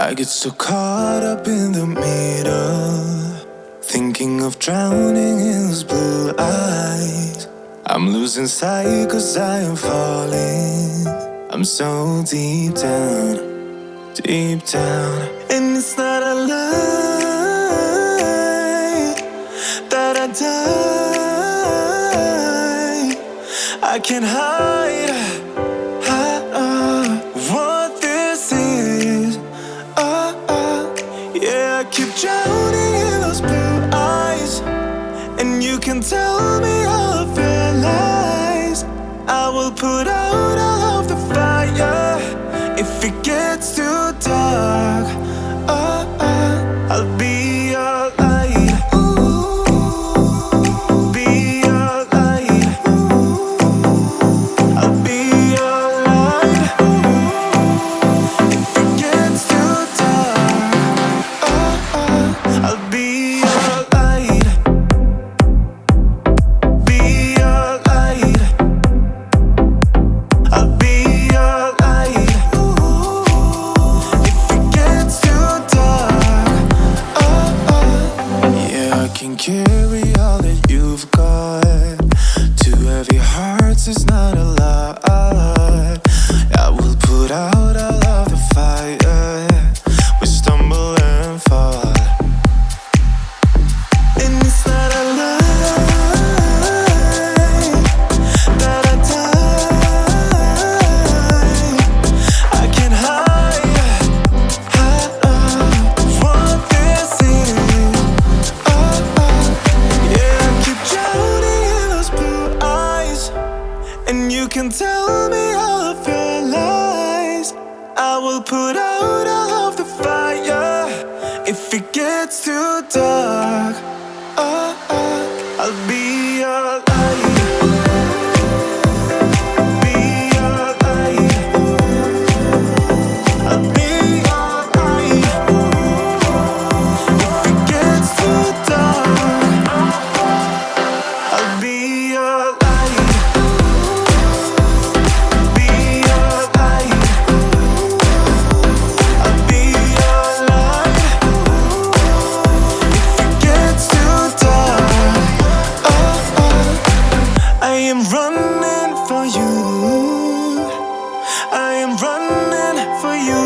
I get so caught up in the middle, thinking of drowning in those blue eyes. I'm losing sight 'cause I am falling. I'm so deep down, deep down. And it's not a lie that I die. I can't hide what this is. Yeah, I keep drowning in those blue eyes, and you can tell me all of your lies. I will put out all of the fire if it gets too dark. I'll be your light. Be your light. I'll be your light. If it gets too dark, I'll be your light. Be your light. I'll be your light. If it gets too dark, yeah, I can carry all that you've got. Two heavy hearts is not a lot. I will put out all of the fire. We stumble and fall. And it's not a lie that I die. I can't hide what this is. Yeah, I keep drowning in those blue eyes, and you can tell me all of your lies. I will put out all of the fire if it gets too dark. I'll be your light. Be your light. I'll be your light. If it gets too dark, I'll be your light. Be your light. I'll be your light. If it gets too dark, I am running for you. I am running for you.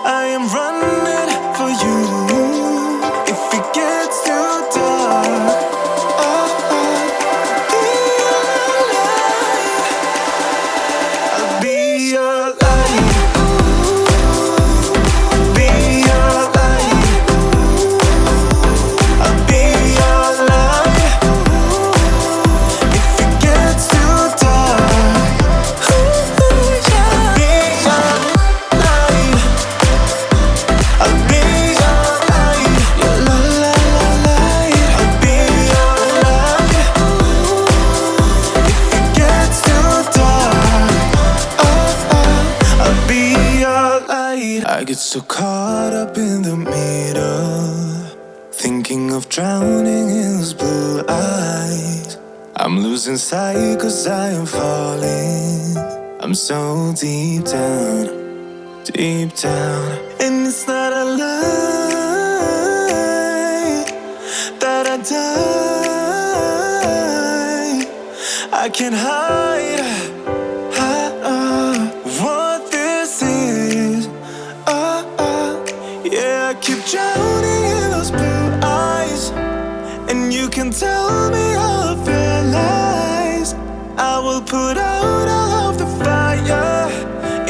I am running for you. If it gets too dark, I'll be your light. Be your light. I'll be your light. If it gets too dark, I'll be your light. I'll be your light. Your light. I'll be your light. If it gets too dark, I'll be your light. I get so caught up in the middle, thinking of drowning in those blue eyes. I'm losing sight 'cause I am falling. I'm so deep down, deep down. And it's not a lie that I die. I can't hide what this is. Yeah, I keep drowning in those blue eyes, and you can tell me all of your lies. I will put out all of the fire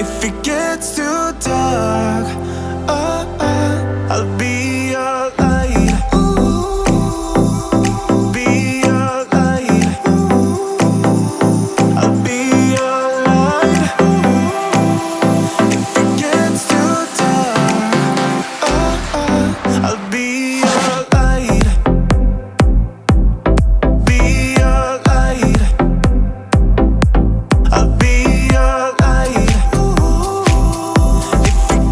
if it gets too dark. I'll be your light. Be your light. I'll be your light. If it gets too dark, I'll be your light. Be your light. I'll be your light. If it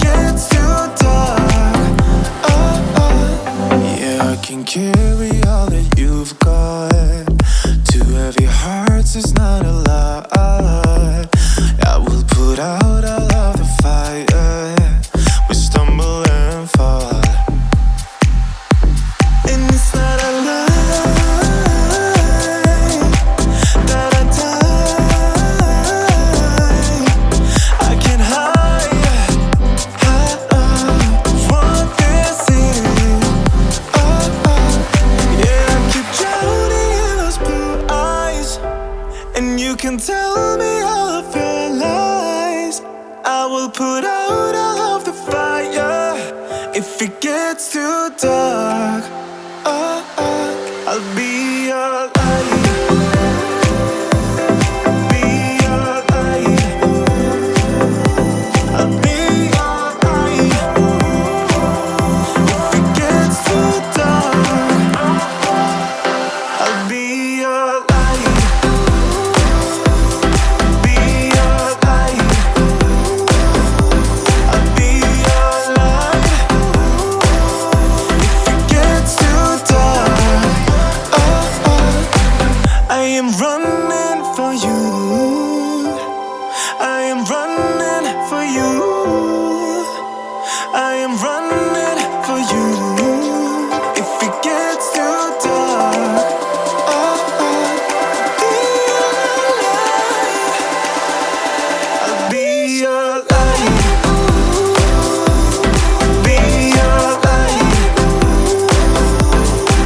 gets too dark, I'll be your light. Be your light. I'll be your light. If it gets too dark, I'll be your light. Be your light. I'll be your light. If it gets too dark, I am running for you. I am running for you. I am running for you. If it gets too dark, I'll be your light. Be your light.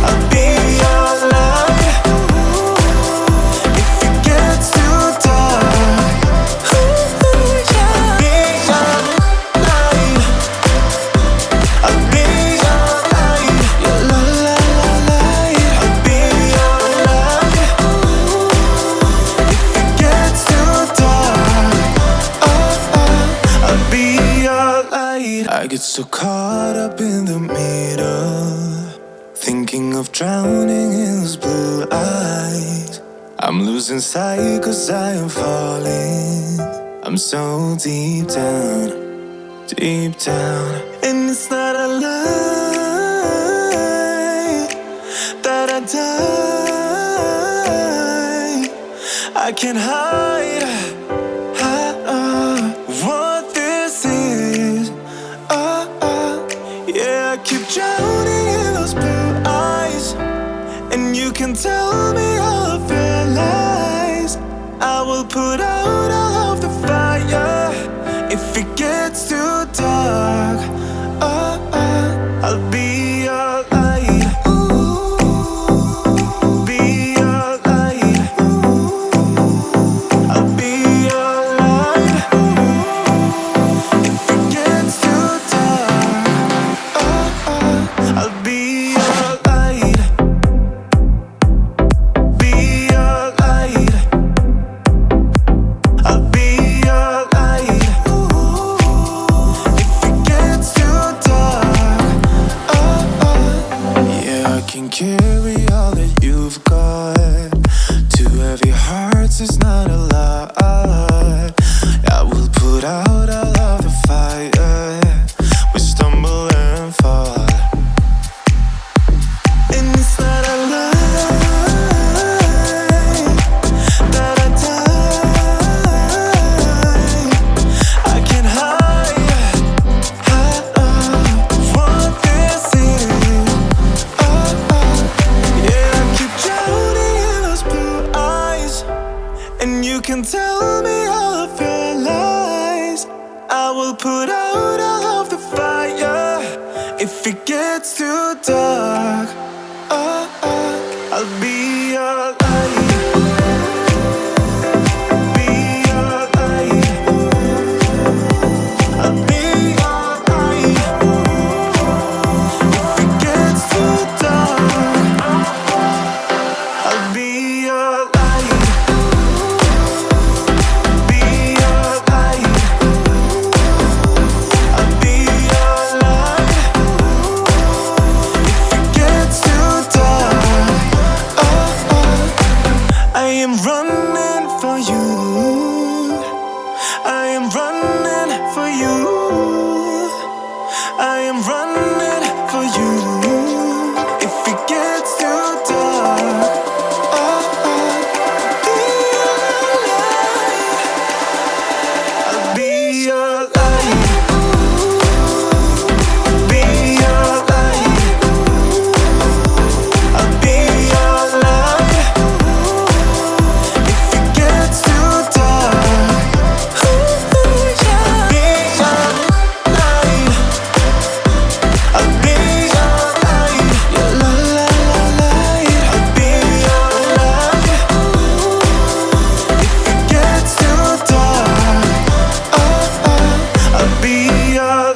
I'll be your light. If it gets too dark, I'll be your light. I'll be your light. Your light. I'll be your light. If it gets too dark, I'll be your light. I get so caught up in the middle, thinking of drowning in those blue eyes. I'm losing sight 'cause I am falling. I'm so deep down, deep down. And it's not a lie that I die. I can't hide what this is. Yeah, I keep drowning in those blue eyes, and you can tell me all of your lies. I will put out all of the fire if it gets too dark. I'll be your light. Be your light. I'll be your light. If it gets too dark, I'll be your light. Be your light. I'll be your light. If it gets too dark, yeah, I can carry all that you've got. Two heavy hearts is not a lot. I will put out all of the fire. We stumble and fall, and it's not a lie that I die. I can't hide what this is. Yeah, I keep drowning in those blue eyes, and you can tell me all of your lies. I will put out all of the fire if it gets too dark. I'll be your light. Be your light. I'll be your light. If it gets too dark, I'll be your light. Be your light. I'll be your light. If it gets too dark, I am running for you. I am running for you. I am running for you. If it gets too dark, I'll be your light. Be your light. I'll be your light. If it gets too dark, I'll be your light.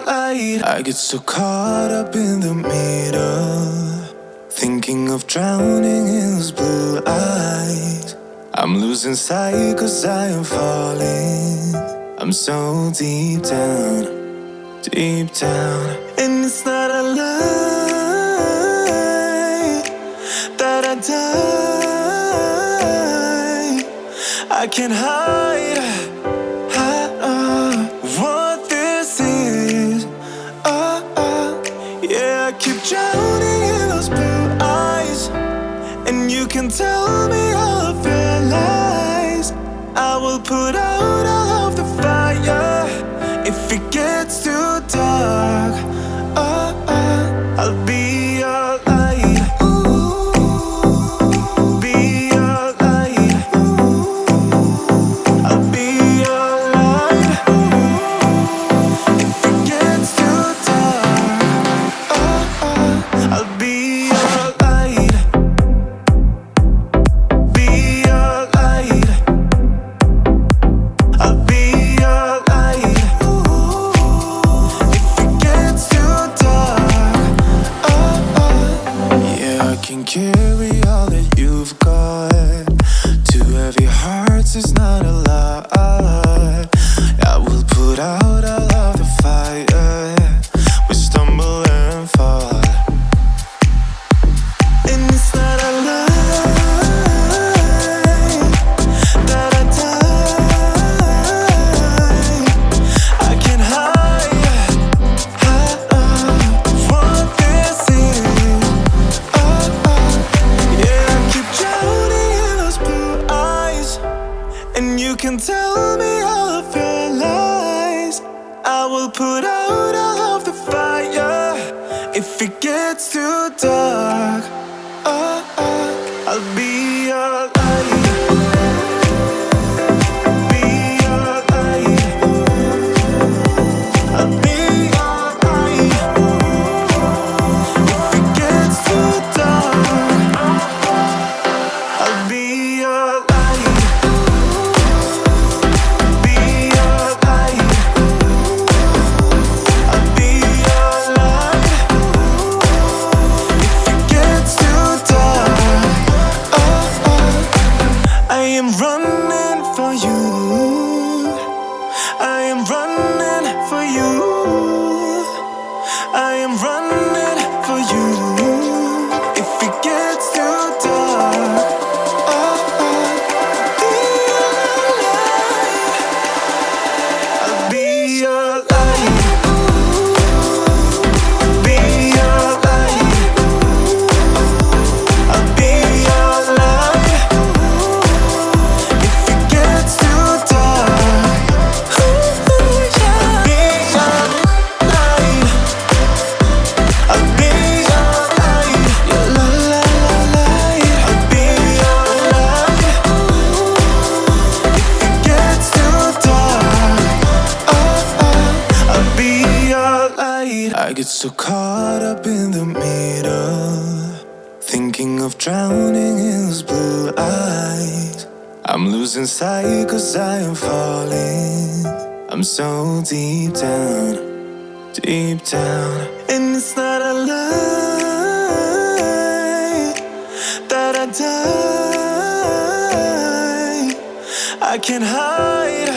light. I get so caught up in the middle, thinking of drowning in those blue eyes. I'm losing sight 'cause I am falling. I'm so deep down, deep down. And it's not a lie that I die. I can't hide what this is. Yeah, I keep drowning in those blue eyes, and you can tell me all of your lies. I will put out all of the fire if it gets too dark. I'll be your light. Be your light. I'll be your light. If it gets too dark, I'll be your light. Be your light. I'll be your light. If it gets too dark, yeah, I can carry all that you've got. Two heavy hearts is not a lot. I will put out all of the fire. We stumble and fall, and it's not a lie that I die. I can't hide what this is. Yeah, I keep drowning in those blue eyes, and you can tell me all of your lies. I will put out all of the fire if it gets too dark. I'll be your light. Be your light. I'll be your light. If it gets too dark, I'll be your light. Be your light. I'll be your light. If it gets too dark, I am running for you. I am running for you. I am running for you. If it gets too dark, be your light. Be your light. I'll be your light. If it gets too dark, I'll be your light. I'll be your light. Your light. I'll be your light. If it gets too dark, I'll be your light. I get so caught up in the middle, thinking of drowning in those blue eyes. I'm losing sight 'cause I am falling. I'm so deep down, deep down. And it's not a lie that I die. I can't hide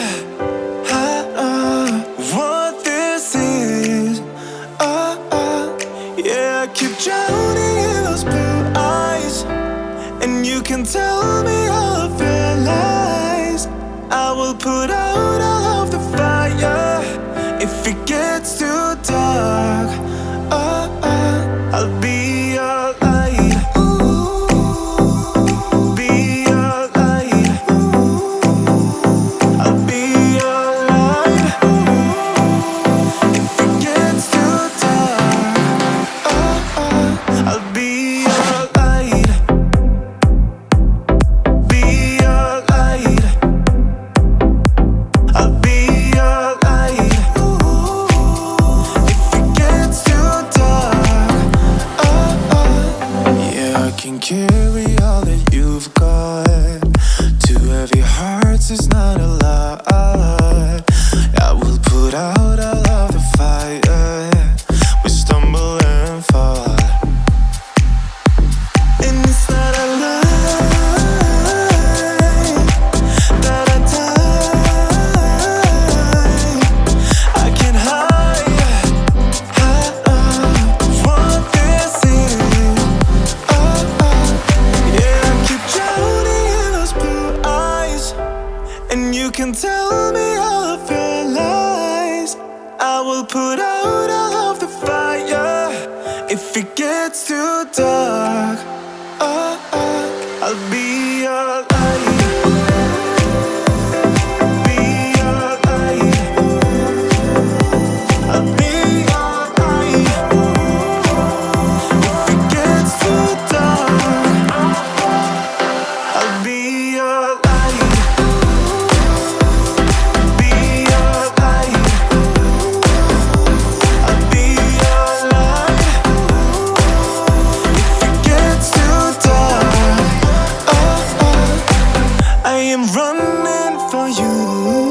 what this is. Yeah, I keep drowning in those blue eyes, and you can tell me all of your lies. I will put out all of the fire if it gets too dark. I'll be your light. Be your light. I'll If it gets too dark, I'll be your light. Be your light. I'll be your light. If it gets too dark, I'll be your light. Be your light. I'll be your light. If it gets too dark, I am running for you.